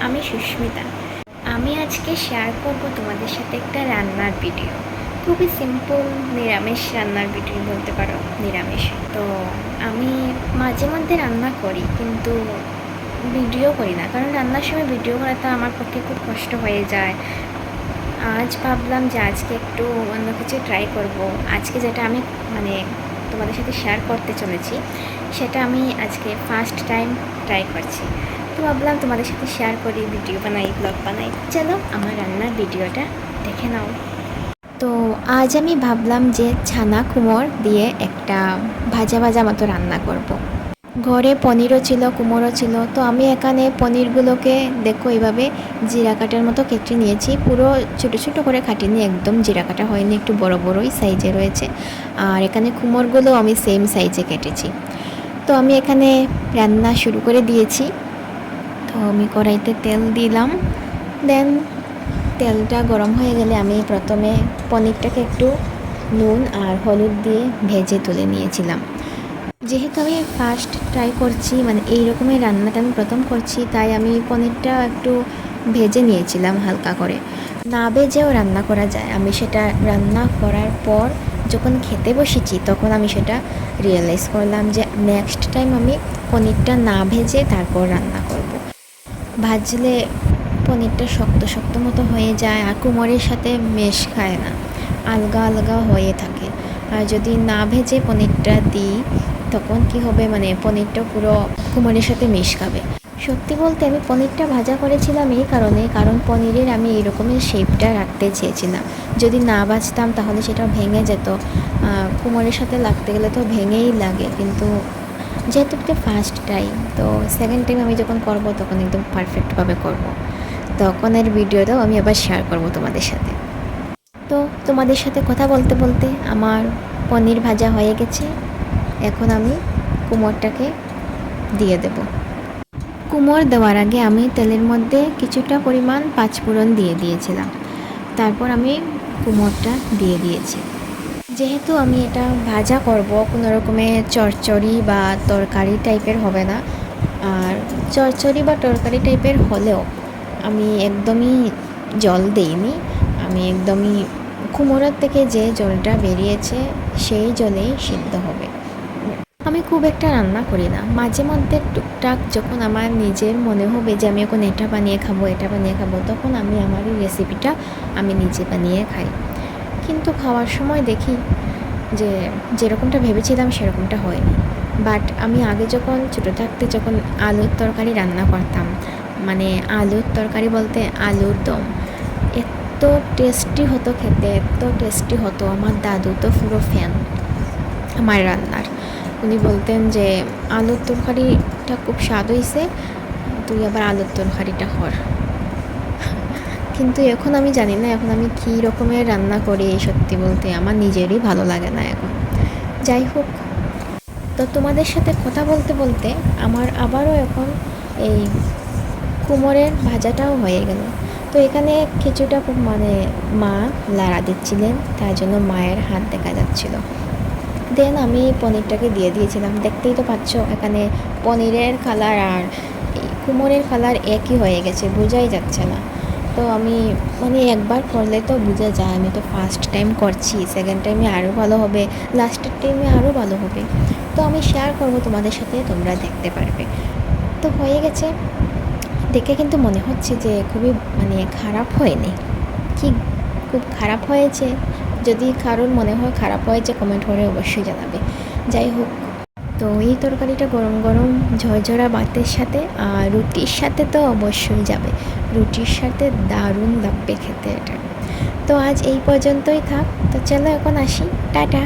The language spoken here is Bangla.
আমি সুস্মিতা। আমি আজকে শেয়ার করব তোমাদের সাথে একটা রান্নার ভিডিও। খুবই সিম্পল নিরামিষ রান্নার ভিডিও বলতে পারো, নিরামিষ। তো আমি মাঝে মধ্যে রান্না করি, কিন্তু ভিডিও করি না, কারণ রান্নার সময় ভিডিও করাটা আমার পক্ষে খুব কষ্ট হয়ে যায়। আজ ভাবলাম যে আজকে একটু অন্য কিছু ট্রাই করব। আজকে যেটা আমি তোমাদের সাথে শেয়ার করতে চলেছি, সেটা আমি আজকে ফার্স্ট টাইম ট্রাই করছি। তো ভাবলাম তোমাদের সাথে শেয়ার করি, ভিডিও বানাই, ব্লগ বানাই। চলো আমার রান্নার ভিডিওটা দেখে নাও। তো আজ আমি ভাবলাম যে ছানা কুমড় দিয়ে একটা ভাজা ভাজা মতো রান্না করব। ঘরে পনিরও ছিল, কুমড়ো ছিল। তো আমি এখানে পনিরগুলোকে দেখো এইভাবে জিরা কাটার মতো কেটে নিয়েছি। পুরো ছোটো ছোটো করে কাটিনি, একদম জিরা কাটা হয়নি, একটু বড় বড়ই সাইজে রয়েছে। আর এখানে কুমড়গুলো আমি সেম সাইজে কেটেছি। তো আমি এখানে রান্না শুরু করে দিয়েছি। তো আমি কড়াইতে তেল দিলাম। দেন তেলটা গরম হয়ে গেলে আমি প্রথমে পনিরটাকে একটু নুন আর হলুদ দিয়ে ভেজে তুলে নিয়েছিলাম। যেহেতু আমি ফার্স্ট ট্রাই করছি, এই রকমের রান্নাটা আমি প্রথম করছি, তাই আমি পনিরটা একটু ভেজে নিয়েছিলাম হালকা করে। না ভেজেও রান্না করা যায়। আমি সেটা রান্না করার পর যখন খেতে বসেছি, তখন আমি সেটা রিয়েলাইজ করলাম যে নেক্সট টাইম আমি পনিরটা না ভেজে তারপর রান্না করব। ভাজলে পনিরটা শক্ত শক্ত মতো হয়ে যায়, আর কুমড়ের সাথে মেশ খায় না, আলগা আলগা হয়ে থাকে। আর যদি না ভেজে পনিরটা দিই, তখন কি হবে, পনিরটা পুরো কুমড়ের সাথে মিশ খাবে। সত্যি বলতে আমি পনিরটা ভাজা করেছিলাম এই কারণে, কারণ পনিরের আমি এরকমের শেপটা রাখতে চেয়েছিলাম। যদি না ভাজতাম তাহলে সেটা ভেঙে যেত। কুমড়ের সাথে লাগতে গেলে তো ভেঙেই লাগে, কিন্তু যেহেতু এটা ফার্স্ট টাইম, তো সেকেন্ড টাইম আমি যখন করব তখন একদম পারফেক্টভাবে করব। তখন এর ভিডিওটাও আমি আবার শেয়ার করব তোমাদের সাথে। তো তোমাদের সাথে কথা বলতে বলতে আমার পনির ভাজা হয়ে গেছে। এখন আমি কুমড়টাকে দিয়ে দেব। কুমড় দেওয়ার আগে আমি তেলের মধ্যে কিছুটা পরিমাণ পাঁচফোড়ন দিয়ে দিয়েছিলাম। তারপর আমি কুমড়টা দিয়ে দিয়েছি। যেহেতু আমি এটা ভাজা করব, কোনো রকমের চচ্চড়ি বা তরকারি টাইপের হবে না। আর চচ্চড়ি বা তরকারি টাইপের হলেও আমি একদমই জল দিইনি। আমি একদমই কুমড়োর থেকে যে জলটা বেরিয়েছে সেই জলেই সিদ্ধ হবে। আমি খুব একটা রান্না করি না, মাঝে মধ্যে টুকটাক যখন আমার নিজের মনে হবে যে আমি এখন এটা বানিয়ে খাবো, তখন আমি আমার এই রেসিপিটা আমি নিজে বানিয়ে খাই। কিন্তু খাওয়ার সময় দেখি যে যেরকমটা ভেবেছিলাম সেরকমটা হয়নি। বাট আমি আগে যখন ছোটো থাকতে যখন আলুর তরকারি রান্না করতাম, আলুর তরকারি বলতে আলুর দম, এত টেস্টি হতো খেতে, এত টেস্টি হতো। আমার দাদু তো পুরো ফ্যান আমার রান্নার। উনি বলতেন যে আলুর তরকারিটা খুব স্বাদ হয়েছে, তুই আবার আলুর তরকারিটা কর। কিন্তু এখন আমি জানি না, এখন আমি কী রকমের রান্না করি, সত্যি বলতে আমার নিজেরই ভালো লাগে না এখন। যাই হোক, তো তোমাদের সাথে কথা বলতে বলতে আমার আবারও এখন এই কুমড়ের ভাজাটাও হয়ে গেল। তো এখানে কিছুটা মা লাড়া দিচ্ছিলেন, তার জন্য মায়ের হাত দেখা যাচ্ছিল। দেন আমি পনিরটাকে দিয়ে দিয়েছিলাম। দেখতেই তো পাচ্ছ, এখানে পনিরের কালার আর কুমড়ের কালার একই হয়ে গেছে, বোঝাই যাচ্ছে না। তো আমি একবার করলে তো বোঝা যায়, আমি তো ফার্স্ট টাইম করছি, সেকেন্ড টাইমে আরও ভালো হবে, লাস্টের টাইমে আরও ভালো হবে। তো আমি শেয়ার করবো তোমাদের সাথে, তোমরা দেখতে পারবে। তো হয়ে গেছে, দেখে কিন্তু মনে হচ্ছে যে খুবই খারাপ হয়নি। কি খুব খারাপ হয়েছে? যদি কারোর মনে হয় খারাপ হয়েছে, কমেন্ট করে অবশ্যই জানাবে। যাই হোক, তো এই তরকারিটা গরম গরম ঝরঝরা ভাতের সাথে আর রুটির সাথে তো অবশ্যই যাবে। রুটির সাথে দারুণ লাগবে খেতে এটা। তো আজ এই পর্যন্তই থাক। তো চলো এখন আসি, টাটা।